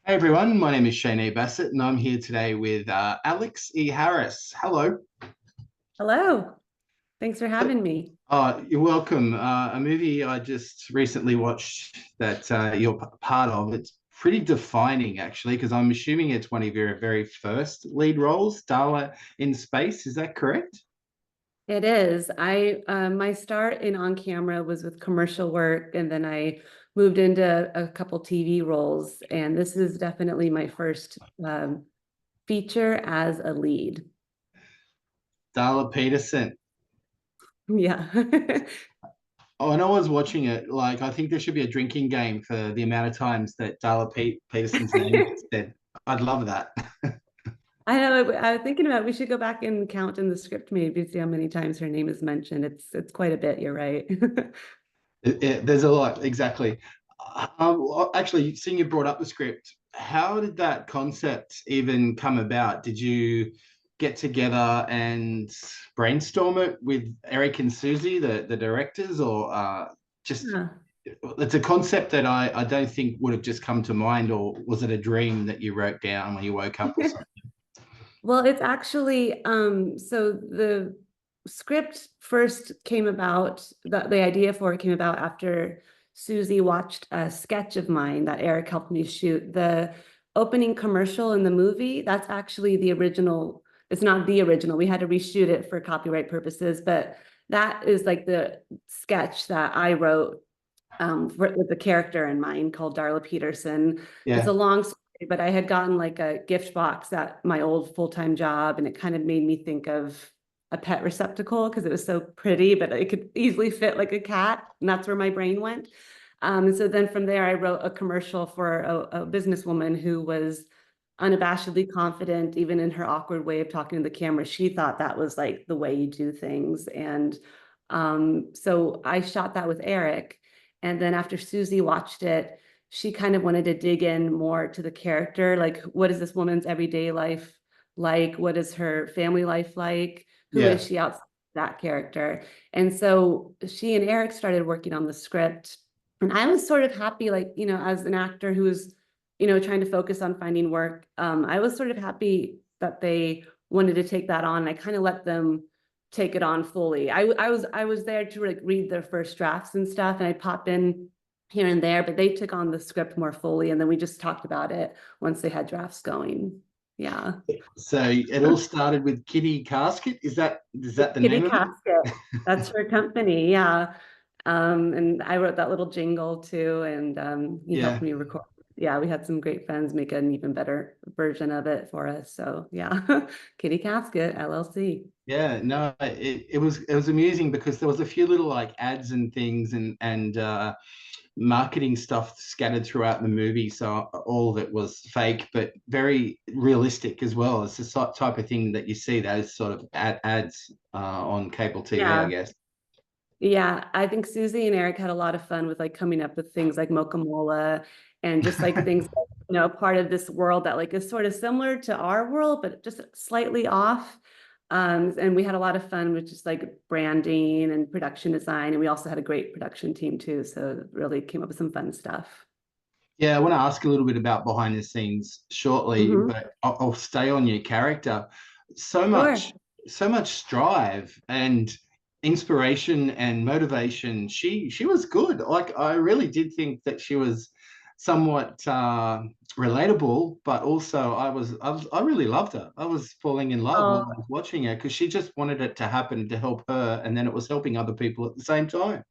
Hey everyone, my name is Shane A. Bassett, and I'm here today with Alex E. Harris. Hello. Hello. Thanks for having me. You're welcome. A movie I just recently watched that you're part of. It's pretty defining, actually, because I'm assuming it's one of your very first lead roles, Darla in Space. Is that correct? It is. I my start in on camera was with commercial work, and then I moved into a couple TV roles, and this is definitely my first feature as a lead. Darla Peterson. Yeah. Oh, and I was watching it. Like, I think there should be a drinking game for the amount of times that Peterson's name gets said. I'd love that. I know. I was thinking about we should go back and count in the script maybe see how many times her name is mentioned. It's quite a bit. You're right. There's a lot, exactly. Well, actually, seeing you brought up the script, how did that concept even come about? Did you get together and brainstorm it with Eric and Susie, the directors, or just Yeah. it's a concept that I don't think would have just come to mind, or was it a dream that you wrote down when you woke up or something? Well, it's actually so the script first came about, the idea for it came about after Susie watched a sketch of mine that Eric helped me shoot. The opening commercial in the movie, that's actually the original. It's not the original. We had to reshoot it for copyright purposes, but that is like the sketch that I wrote with a character in mind called Darla Peterson. It's a Yeah. long story, but I had gotten like a gift box at my old full-time job, and it kind of made me think of a pet receptacle because it was so pretty, but it could easily fit like a cat, and that's where my brain went. And so then from there, I wrote a commercial for a businesswoman who was unabashedly confident, even in her awkward way of talking to the camera. She thought that was like the way you do things. And so I shot that with Eric. And then after Susie watched it, she kind of wanted to dig in more to the character. Like, what is this woman's everyday life like? What is her family life like? Who is Yeah. she outside that character? And so she and Eric started working on the script. And I was sort of happy, like, as an actor who was, trying to focus on finding work, I was sort of happy that they wanted to take that on. I kind of let them take it on fully. I was there to like read their first drafts and stuff, and I'd pop in here and there, but they took on the script more fully, and then we just talked about it once they had drafts going. Yeah. So it all started with Kitty Casket. Is that the Kitty name of it? Casket. That's her company. Yeah. And I wrote that little jingle too, and he helped Yeah. me record. Yeah, we had some great friends make an even better version of it for us. So yeah, Kitty Casket LLC. Yeah, no, it was amusing because there was a few little like ads and things and marketing stuff scattered throughout the movie. So all of it was fake, but very realistic as well. It's the type of thing that you see those sort of ads on cable TV, I Yeah. guess. Yeah, I think Susie and Eric had a lot of fun with like coming up with things like Mokamola and just like things that, part of this world that like is sort of similar to our world, but just slightly off. And we had a lot of fun with just like branding and production design. And we also had a great production team too. So really came up with some fun stuff. Yeah, I want to ask a little bit about behind the scenes shortly, Hmm. but I'll stay on your character. So Sure. much, so much strive and inspiration and motivation. She was good. Like I really did think that she was somewhat relatable, but also I really loved her. I was falling in love while I Oh, was watching her because she just wanted it to happen to help her, and then it was helping other people at the same time.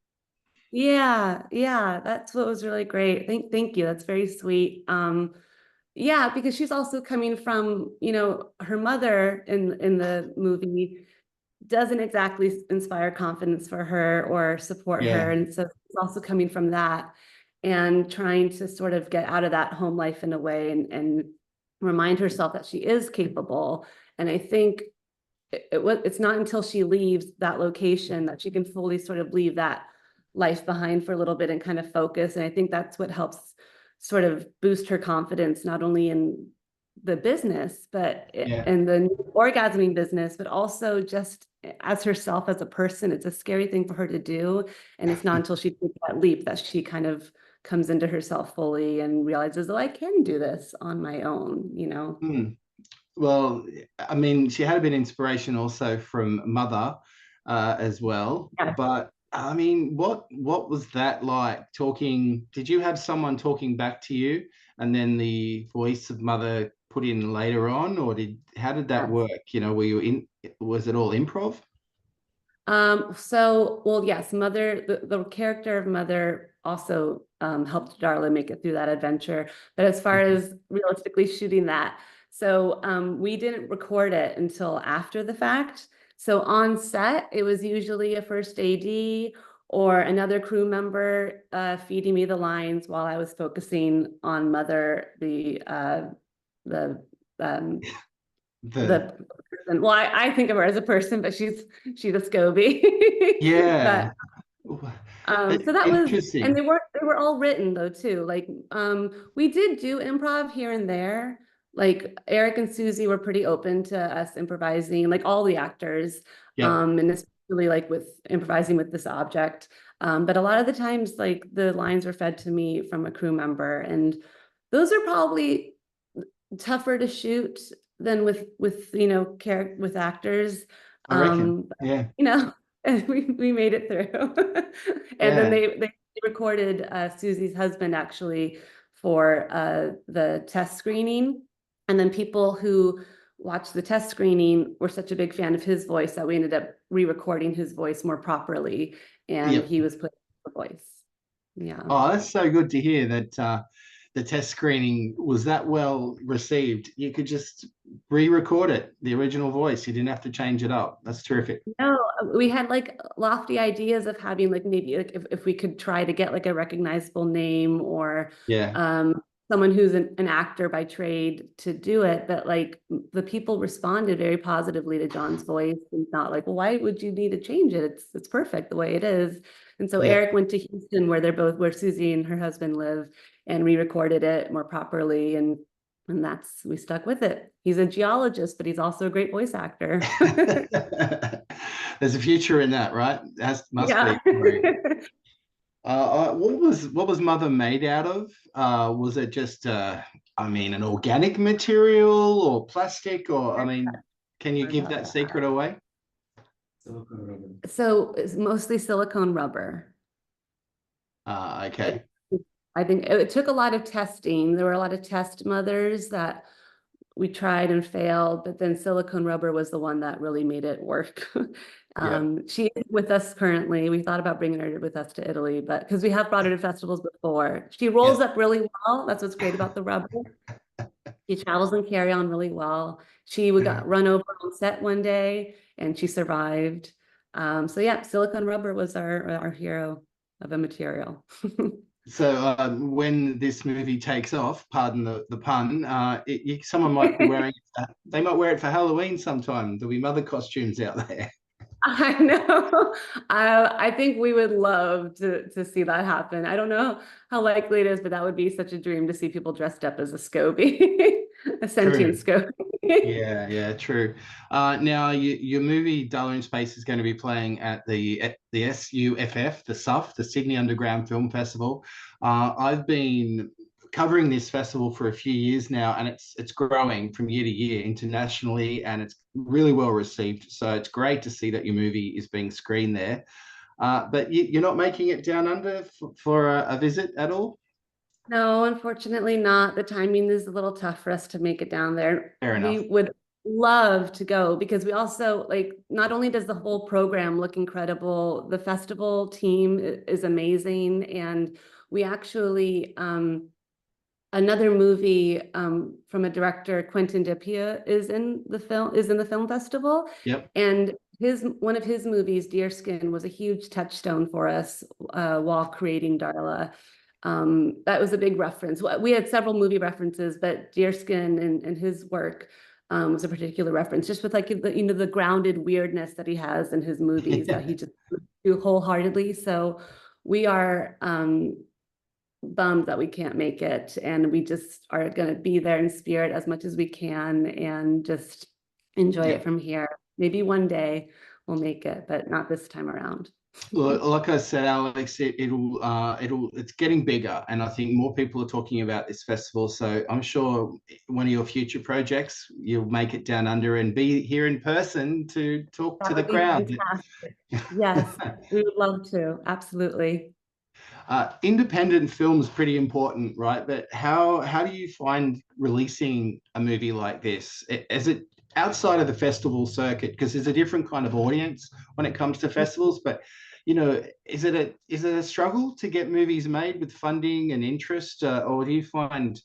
yeah, yeah, that's what was really great. Thank you. That's very sweet. Yeah, because she's also coming from, her mother in the movie doesn't exactly inspire confidence for her or support her. Yeah, And so it's also coming from that and trying to sort of get out of that home life in a way and remind herself that she is capable. And I think it's not until she leaves that location that she can fully sort of leave that life behind for a little bit and kind of focus. And I think that's what helps sort of boost her confidence, not only in the business, but yeah. in the orgasming business, but also just as herself as a person. It's a scary thing for her to do. And it's not until she takes that leap that she kind of comes into herself fully and realizes, oh, I can do this on my own, you know. Well, I mean, she had a bit of inspiration also from Mother as well. Yeah. But I mean, what was that like talking? Did you have someone talking back to you and then the voice of Mother put in later on, or how did that Yes. work? You know, was it all improv? So, well, yes, Mother, the character of Mother also helped Darla make it through that adventure. But as far Mhm. as realistically shooting that, so we didn't record it until after the fact. So on set, it was usually a first AD or another crew member feeding me the lines while I was focusing on Mother, the um, The the person. Well, I think of her as a person, but she's a SCOBY. But yeah, so that was, and interesting. they were all written though too. Like we did do improv here and there. Like Eric and Susie were pretty open to us improvising, like all the actors, Yep, and especially like with improvising with this object. But a lot of the times, like the lines were fed to me from a crew member, and those are probably tougher to shoot than with you know with actors. I reckon. um Yeah, you know and we made it through. And then yeah. they recorded Susie's husband actually for the test screening, and then people who watched the test screening were such a big fan of his voice that we ended up re-recording his voice more properly, and Yep. he was put the voice. Yeah. Oh, that's so good to hear that the test screening was that well received. You could just re-record it, the original voice. You didn't have to change it up. That's terrific. No, we had like lofty ideas of having like maybe like if we could try to get like a recognizable name or Yeah. someone who's an actor by trade to do it. But like the people responded very positively to John's voice and not like, well, why would you need to change it? It's perfect the way it is. And so Yeah. Eric went to Houston where Susie and her husband live, and re-recorded it more properly, and we stuck with it. He's a geologist, but he's also a great voice actor. There's a future in that, right? That must be Yeah. great. What was Mother made out of? Was it just I mean, an organic material or plastic, or I mean, can you give that secret away? So it's mostly silicone rubber. Okay. I think it took a lot of testing. There were a lot of test mothers that we tried and failed, but then silicone rubber was the one that really made it work. Yeah. She is with us currently. We thought about bringing her with us to Italy, but because we have brought her to festivals before. She rolls Yeah. up really well. That's what's great about the rubber. She travels and carry on really well. She would got run over on set one day and she survived. So yeah, silicone rubber was our hero of a material. So when this movie takes off, pardon the pun, someone might be wearing it. They might wear it for Halloween sometime. There'll be mother costumes out there. I know. I think we would love to see that happen. I don't know how likely it is, but that would be such a dream to see people dressed up as a SCOBY, a sentient True. SCOBY. Yeah, true. Now, your movie DARLA in Space is going to be playing at the SUFF, the SUFF, the Sydney Underground Film Festival. I've been covering this festival for a few years now, and it's growing from year to year internationally, and it's really well received. So it's great to see that your movie is being screened there. But you're not making it down under for a visit at all? No, unfortunately not. The timing is a little tough for us to make it down there. Fair We enough. would love to go because we also like not only does the whole program look incredible, the festival team is amazing, and we actually another movie from a director, Quentin Dupieux, is in the film festival, Yep. and his one of his movies, Deerskin, was a huge touchstone for us while creating Darla. That was a big reference. We had several movie references, but Deerskin and his work was a particular reference, just with like the grounded weirdness that he has in his movies that he just do wholeheartedly. So we are bummed that we can't make it, and we just are going to be there in spirit as much as we can and just enjoy Yeah. it from here. Maybe one day we'll make it, but not this time around. Like I said, Alex, it's getting bigger, and I think more people are talking about this festival. So I'm sure one of your future projects, you'll make it down under and be here in person to talk to That the would be crowd. fantastic. Yes, we would love to. Absolutely. Independent film's pretty important, right? But how do you find releasing a movie like this? Is it outside of the festival circuit? Because there's a different kind of audience when it comes to festivals. But is it a struggle to get movies made with funding and interest, or do you find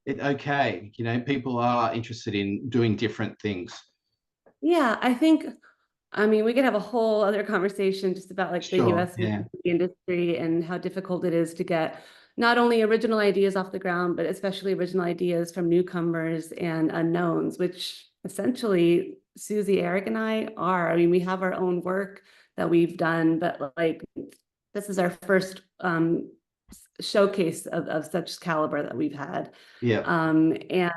it okay? People are interested in doing different things. Yeah, I think, I mean, we could have a whole other conversation just about like the Sure. US movie Yeah. industry and how difficult it is to get not only original ideas off the ground, but especially original ideas from newcomers and unknowns, which essentially Susie, Eric, and I are. I mean, we have our own work that we've done, but like this is our first showcase of such caliber that we've had. Yeah. And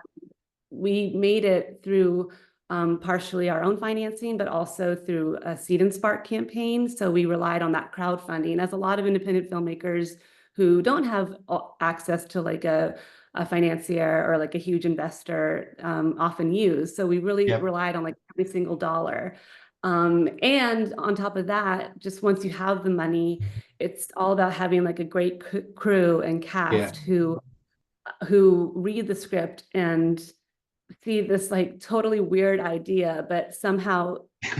we made it through partially our own financing, but also through a Seed and Spark campaign. So we relied on that crowdfunding, as a lot of independent filmmakers who don't have access to like a financier or like a huge investor often use. So we really Yep. relied on like every single dollar. And on top of that, just once you have the money, it's all about having like a great crew and Yeah. cast who read the script and see this like totally weird idea, but somehow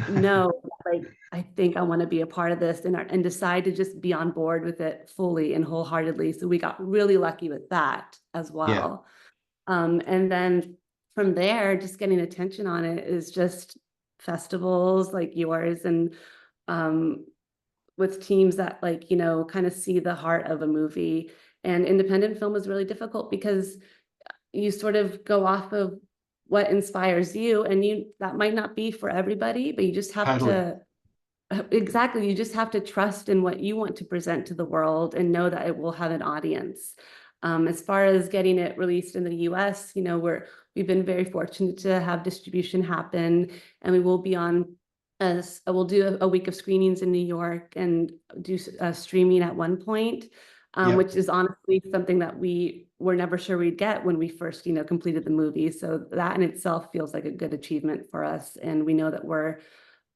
know, like, I think I want to be a part of this, and decide to just be on board with it fully and wholeheartedly. So we got really lucky with that as Yeah. well. And then from there, just getting attention on it is just festivals like yours and um, with teams that like, kind of see the heart of a movie. And independent film is really difficult because you sort of go off of what inspires you, and that might not be for everybody, but you just have Totally. to exactly, you just have to trust in what you want to present to the world and know that it will have an audience. As far as getting it released in the US, we've been very fortunate to have distribution happen, and we will be on we'll do a week of screenings in New York and do streaming at one point, Yep. which is honestly something that we were never sure we'd get when we first, completed the movie. So that in itself feels like a good achievement for us. And we know that we're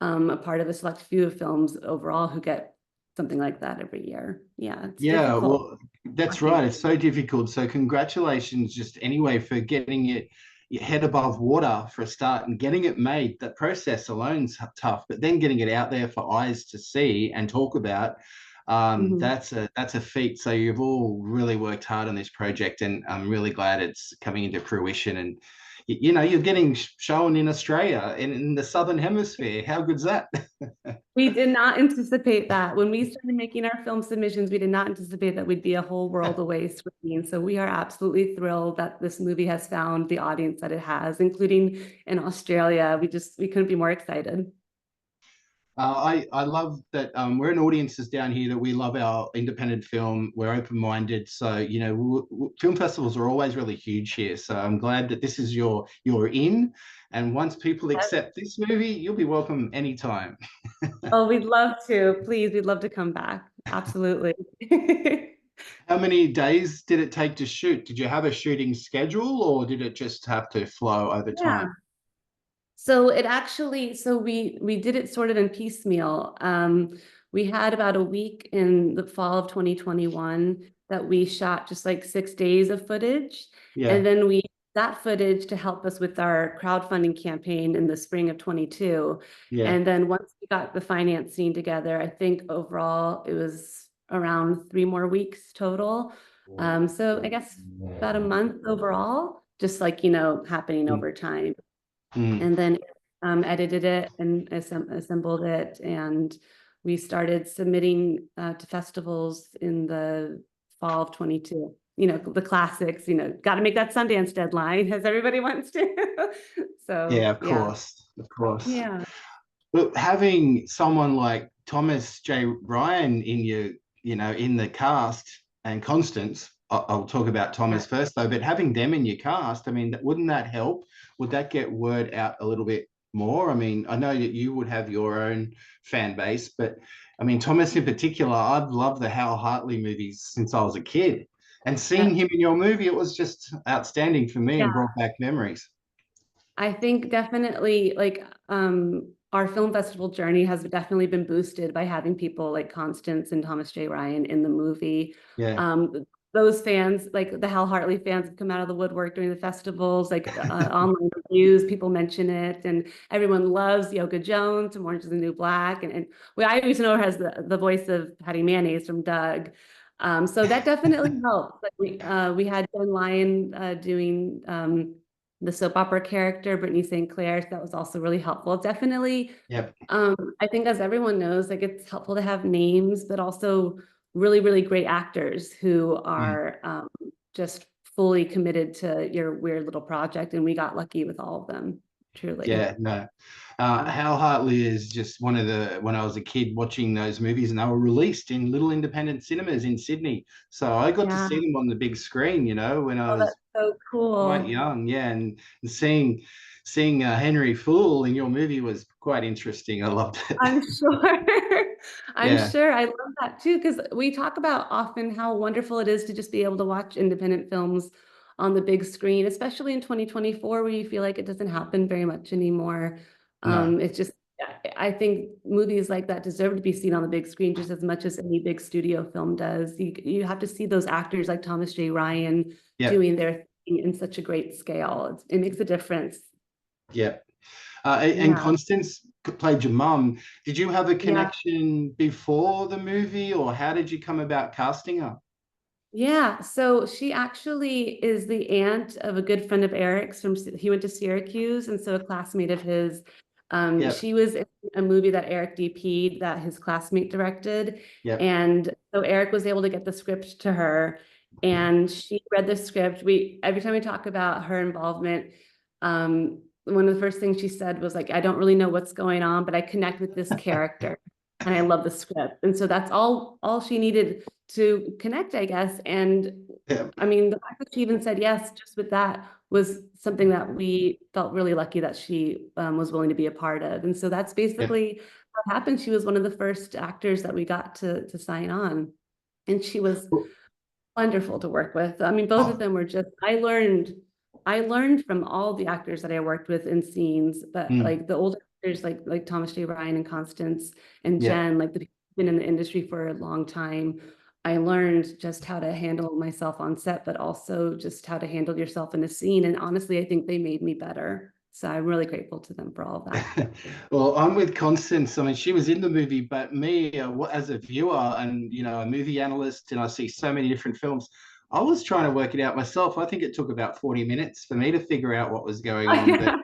a part of a select few of films overall who get something like that every year. Yeah, it's Yeah, difficult. well, that's right. Lucky. It's so difficult. So congratulations, just anyway, for getting your head above water for a start and getting it made. That process alone's tough, but then getting it out there for eyes to see and talk about, Mhm. that's a feat. So you've all really worked hard on this project, and I'm really glad it's coming into fruition. And you're getting shown in Australia, in the Southern Hemisphere. How good's that? We did not anticipate that. When we started making our film submissions, we did not anticipate that we'd be a whole world away screening. So we are absolutely thrilled that this movie has found the audience that it has, including in Australia. We couldn't be more excited. I love that we're an audiences down here that we love our independent film. We're open-minded, so film festivals are always really huge here. So I'm glad that this is your in, and once people accept this movie, you'll be welcome anytime. Oh, we'd love to. Please, we'd love to come back. Absolutely. How many days did it take to shoot? Did you have a shooting schedule, or did it just have to flow over Yeah. time? So it actually, so we did it sort of in piecemeal. We had about a week in the fall of 2021 that we shot just like 6 days of footage. Yeah, And then we that footage to help us with our crowdfunding campaign in the spring of 22. yeah. And then once we got the financing together, I think overall it was around 3 more weeks total. So I guess about a month overall, just like, happening Mm, over time, mm. and then edited it and assembled it. And we started submitting to festivals in the fall of 22. The classics, got to make that Sundance deadline as everybody wants to. Yeah, So of yeah, course, of course. yeah, But having someone like Thomas J. Ryan in the cast, and Constance, I'll talk about yeah. Thomas first though, but having them in your cast, I mean, wouldn't that help? Would that get word out a little bit more? I mean, I know that you would have your own fan base, but I mean, Thomas in particular, I've loved the Hal Hartley movies since I was a kid. And Yeah. seeing him in your movie, it was just outstanding for me and Yeah. brought back memories. I think definitely like our film festival journey has definitely been boosted by having people like Constance and Thomas J. Ryan in the movie. Yeah. Those fans, like the Hal Hartley fans, have come out of the woodwork during the festivals, like online reviews, people mention it, and everyone loves Yoga Jones from Orange is the New Black. And I always know her as the voice of Patty Mayonnaise from Doug. So that definitely helps. Like we had Jen Lyon doing the soap opera character, Brittany St. Clair. So that was also really helpful. Definitely, Yep. I think as everyone knows, like it's helpful to have names, but also really, really great actors who Mm. are just fully committed to your weird little project. And we got lucky with all of them, truly. Yeah, no. Yeah. Hal Hartley is just one of the, when I was a kid watching those movies, and they were released in little independent cinemas in Sydney. So I got to Yeah. see them on the big screen, you know, when I Oh, that's was so quite cool. young. Yeah. And seeing Henry Fool in your movie was quite interesting. I loved it. I'm sure. I'm Yeah. sure. I love that too, because we talk about often how wonderful it is to just be able to watch independent films on the big screen, especially in 2024, where you feel like it doesn't happen very much anymore. No. It's just, I think movies like that deserve to be seen on the big screen just as much as any big studio film does. You have to see those actors like Thomas J. Ryan Yeah. doing their thing in such a great scale. It makes a difference. Yeah. And Yeah. Constance played your mum. Did you have a Yeah. connection before the movie, or how did you come about casting her? Yeah, so she actually is the aunt of a good friend of Eric's he went to Syracuse, and so a classmate of his. Yep. She was in a movie that Eric DP'd that his classmate directed, Yep. and so Eric was able to get the script to her, and she read the script. We every time we talk about her involvement, one of the first things she said was like, "I don't really know what's going on, but I connect with this character, and I love the script," and so that's all she needed to connect, I guess. And Yep. I mean, the fact that she even said yes, just with that was something that we felt really lucky that she was willing to be a part of. And so that's Yep. basically what happened. She was one of the first actors that we got to sign on. And she was wonderful to work with. I mean, both of Oh, them were just, I learned from all the actors that I worked with in scenes, but mm, like the older actors like Thomas J. Ryan and Constance and yeah. Jen, like the people who've been in the industry for a long time, I learned just how to handle myself on set, but also just how to handle yourself in a scene. And honestly, I think they made me better. So I'm really grateful to them for all of that. Well, I'm with Constance. I mean, she was in the movie, but me, as a viewer and a movie analyst, and I see so many different films, I was trying to work it out myself. I think it took about 40 minutes for me to figure out what was going on, but Yeah,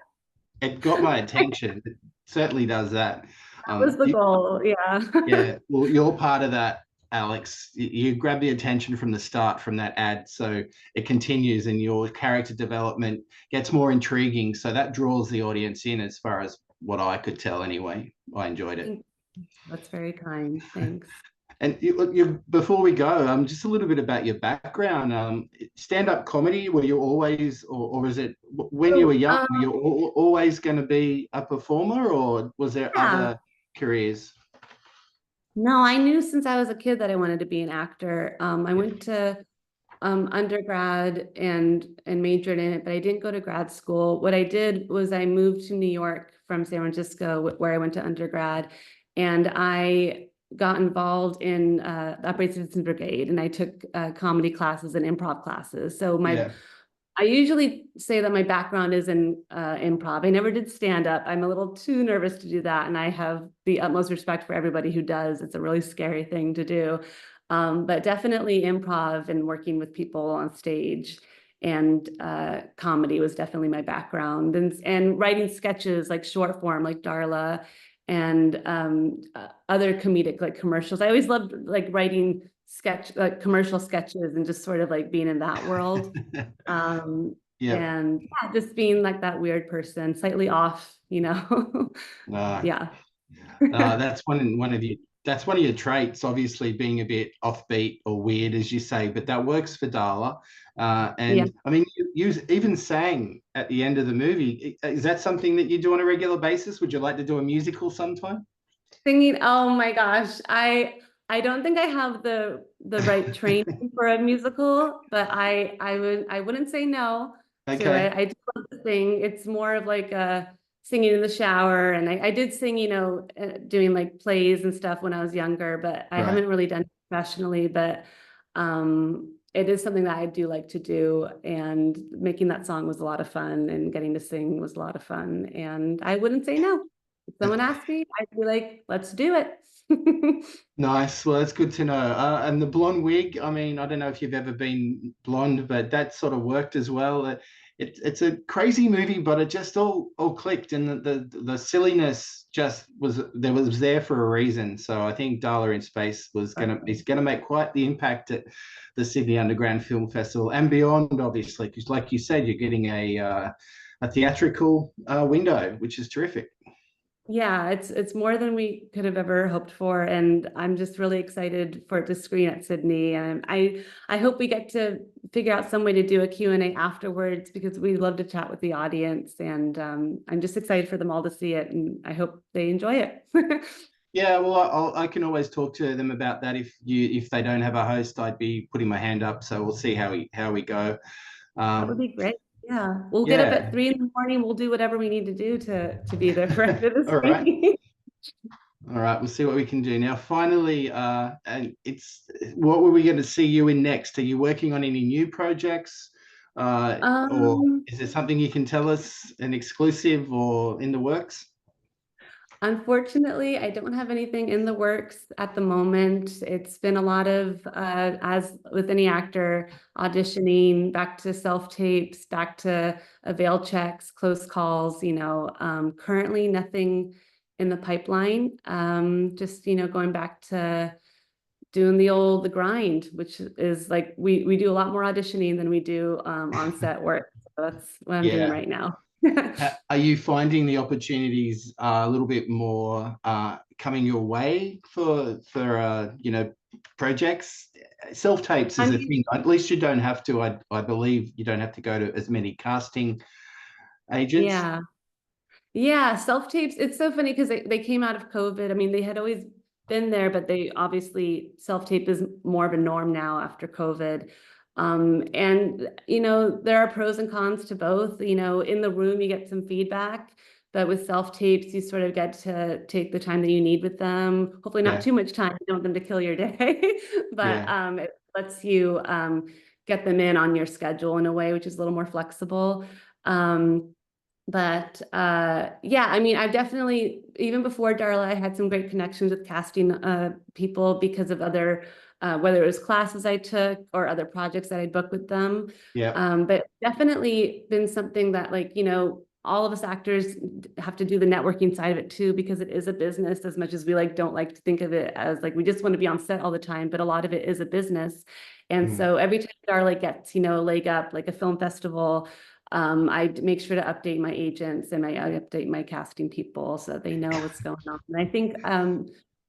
it got my attention. It certainly does that. that was the goal. Yeah. Yeah, well, you're part of that, Alex. You grab the attention from the start from that ad, so it continues, and your character development gets more intriguing. So that draws the audience in, as far as what I could tell. Anyway, I enjoyed it. That's very kind. Thanks. And before we go, just a little bit about your background. Stand-up comedy. Were you always, or is it when you were So, young? Were you always going to be a performer, or was there yeah. other careers? No, I knew since I was a kid that I wanted to be an actor. I went to undergrad and majored in it, but I didn't go to grad school. What I did was I moved to New York from San Francisco, where I went to undergrad, and I got involved in the Upright Citizens Brigade, and I took comedy classes and improv classes. So Yeah. I usually say that my background is in improv. I never did stand up. I'm a little too nervous to do that. And I have the utmost respect for everybody who does. It's a really scary thing to do. But definitely improv and working with people on stage and comedy was definitely my background. And writing sketches like short form, like Darla and other comedic like commercials. I always loved like writing commercial sketches and just sort of like being in that world. Um, Yeah. and yeah, just being like that weird person, slightly off, you know. No, Yeah. that's one of you. that's one of your traits, obviously being a bit offbeat or weird, as you say, but that works for Darla. Yeah. And I mean, you even sang at the end of the movie. Is that something that you do on a regular basis? Would you like to do a musical sometime? Singing, oh my gosh. I don't think I have the right training for a musical, but I wouldn't say no to Okay, it. I do love to sing. It's more of like a singing in the shower, and I did sing, doing like plays and stuff when I was younger, but I right. haven't really done it professionally, but it is something that I do like to do, and making that song was a lot of fun, and getting to sing was a lot of fun, and I wouldn't say no. If someone asked me, I'd be like, let's do it. Nice. Well, that's good to know. And the blonde wig, I mean, I don't know if you've ever been blonde, but that sort of worked as well. It's a crazy movie, but it just all clicked, and the silliness just was there for a reason. So I think Darla in Space is gonna make quite the impact at the Sydney Underground Film Festival and beyond, obviously, because like you said, you're getting a theatrical window, which is terrific. Yeah, it's more than we could have ever hoped for, and I'm just really excited for it to screen at Sydney. And I hope we get to figure out some way to do a Q&A afterwards, because we love to chat with the audience, and I'm just excited for them all to see it, and I hope they enjoy it. Yeah, well, I can always talk to them about that. If they don't have a host, I'd be putting my hand up. So we'll see how we go. That would Um, be great. Yeah, we'll get up at yeah. 3 in the morning. We'll do whatever we need to do to be there for after the All right. screening. All right. We'll see what we can do now. Finally, and what were we going to see you in next? Are you working on any new projects, or Um, is there something you can tell us, an exclusive or in the works? Unfortunately, I don't have anything in the works at the moment. It's been a lot of, as with any actor, auditioning, back to self-tapes, back to avail checks, close calls, currently nothing in the pipeline. Just, going back to doing the grind, which is like, we do a lot more auditioning than we do on set work. So that's what I'm doing Yeah. right now. Are you finding the opportunities a little bit more coming your way for projects? Self tapes I is a mean, thing. At least you don't have to. I believe you don't have to go to as many casting agents. yeah. Yeah, self-tapes. It's so funny because they came out of COVID. I mean, they had always been there, but they obviously self-tape is more of a norm now after COVID. And there are pros and cons to both. In the room you get some feedback, but with self-tapes, you sort of get to take the time that you need with them. Hopefully not Yeah, too much time. You don't want them to kill your day, but yeah, it lets you get them in on your schedule in a way which is a little more flexible. Um, but yeah, I mean, I've definitely, even before Darla, I had some great connections with casting people because of other, whether it was classes I took or other projects that I booked with them. yeah. But definitely been something that, like, all of us actors have to do the networking side of it too, because it is a business, as much as we don't like to think of it as like we just want to be on set all the time, but a lot of it is a business. And Mm. so every time Darla gets, a leg up, like a film festival, I make sure to update my agents, and I update my casting people so that they know what's going on. And I think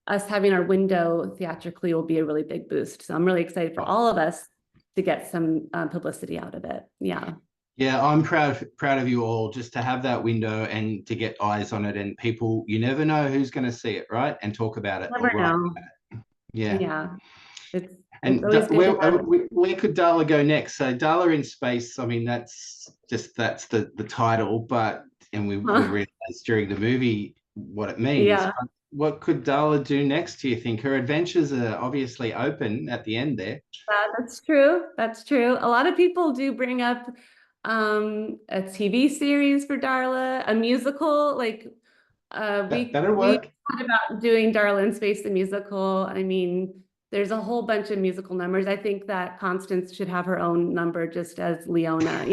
us having our window theatrically will be a really big boost. So I'm really excited for Right. all of us to get some publicity out of it. Yeah. Yeah, I'm proud of you all just to have that window and to get eyes on it, and people, you never know who's going to see it, right? And talk about it or Never write. know. Yeah. Yeah. It's And always good to have. where could Darla go next? So Darla in Space, I mean, that's the title, but and we Huh? realized during the movie what it means. Yeah. But what could Darla do next, do you think? Her adventures are obviously open at the end there. That's true. That's true. A lot of people do bring up a TV series for Darla, a musical. Like That'll we work. thought about doing Darla in Space the musical. I mean, there's a whole bunch of musical numbers. I think that Constance should have her own number just as Leona.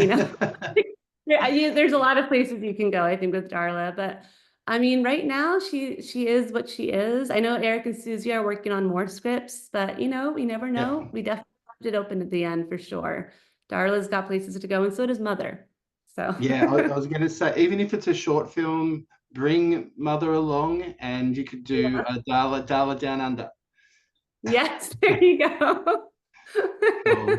There's a lot of places you can go, I think, with Darla, but I mean, right now she is what she is. I know Eric and Susie are working on more scripts, but we never Yeah. know. We definitely left it open at the end for sure. Darla's got places to go, and so does Mother. So Yeah, I was going to say, even if it's a short film, bring mother along, and you could do a Darla Down Under. Yes, there you go. Cool.